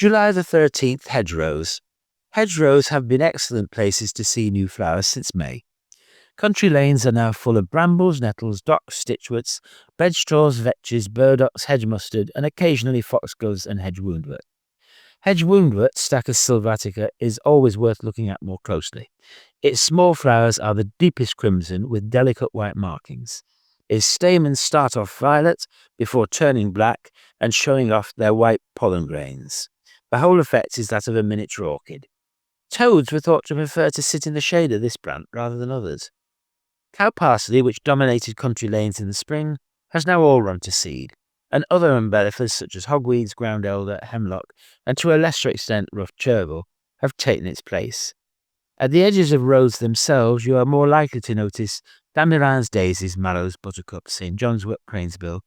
July the 13th, hedgerows. Hedgerows have been excellent places to see new flowers since May. Country lanes are now full of brambles, nettles, docks, stitchworts, bedstraws, vetches, burdocks, hedge mustard, and occasionally foxgloves and hedge woundwort. Hedge woundwort, Stachys sylvatica, is always worth looking at more closely. Its small flowers are the deepest crimson with delicate white markings. Its stamens start off violet before turning black and showing off their white pollen grains. The whole effect is that of a miniature orchid. Toads were thought to prefer to sit in the shade of this plant rather than others. Cow parsley, which dominated country lanes in the spring, has now all run to seed, and other umbellifers such as hogweeds, ground elder, hemlock, and to a lesser extent rough chervil, have taken its place. At the edges of roads themselves, you are more likely to notice damirans, daisies, mallows, buttercups, St. John's wort, cranesbill,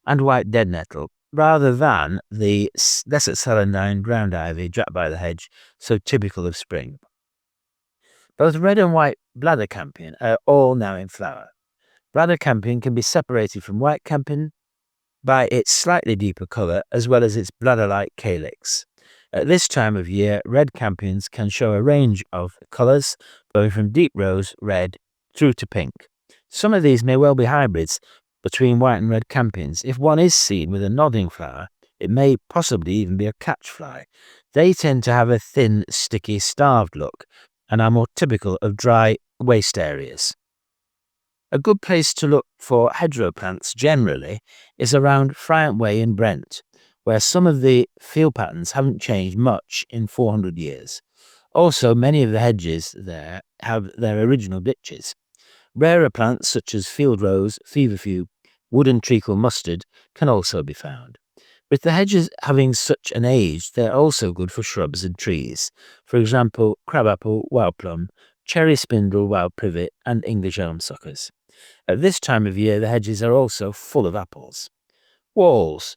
and white dead nettle, rather than the lesser celandine ground ivy, jack by the hedge, so typical of spring. Both red and white bladder campion are all now in flower. Bladder campion can be separated from white campion by its slightly deeper colour as well as its bladder-like calyx. At this time of year, red campions can show a range of colours, going from deep rose, red, through to pink. Some of these may well be hybrids between white and red campions. If one is seen with a nodding flower, it may possibly even be a catchfly. They tend to have a thin, sticky, starved look and are more typical of dry waste areas. A good place to look for hedgerow plants generally is around Friant Way in Brent, where some of the field patterns haven't changed much in 400 years. Also, many of the hedges there have their original ditches. Rarer plants such as field rose, feverfew, wooden treacle mustard can also be found. With the hedges having such an age, they're also good for shrubs and trees. For example, crabapple, wild plum, cherry spindle, wild privet, and English elm suckers. At this time of year, the hedges are also full of apples. Walls.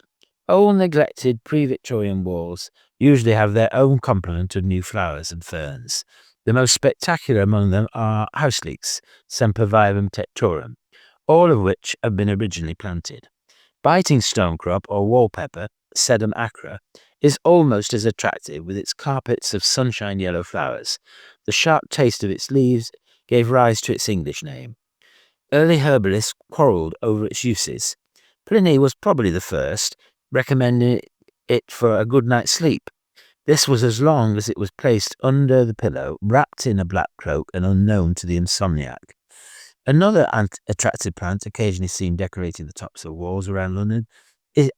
Old neglected pre-Victorian walls usually have their own complement of new flowers and ferns. The most spectacular among them are houseleeks, Sempervivum tectorum, all of which have been originally planted. Biting stonecrop or wallpepper, Sedum acra, is almost as attractive with its carpets of sunshine yellow flowers. The sharp taste of its leaves gave rise to its English name. Early herbalists quarrelled over its uses. Pliny was probably the first, recommending it for a good night's sleep. This was as long as it was placed under the pillow, wrapped in a black cloak and unknown to the insomniac. Another attractive plant occasionally seen decorating the tops of walls around London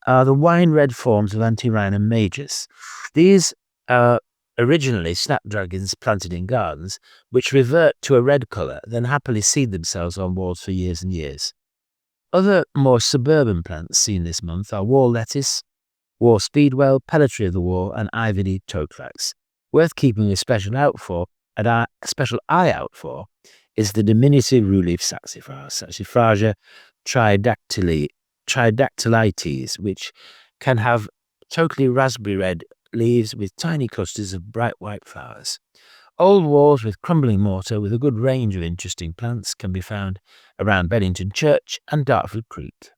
are the wine-red forms of Antirrhinum majus. These are originally snapdragons planted in gardens, which revert to a red colour, then happily seed themselves on walls for years and years. Other more suburban plants seen this month are wall lettuce, war speedwell, pellitory of the war, and ivy toadflax. Worth keeping a special eye out for is the diminutive rue-leaf Saxifraga tridactylites, which can have totally raspberry red leaves with tiny clusters of bright white flowers. Old walls with crumbling mortar with a good range of interesting plants can be found around Beddington Church and Dartford Creek.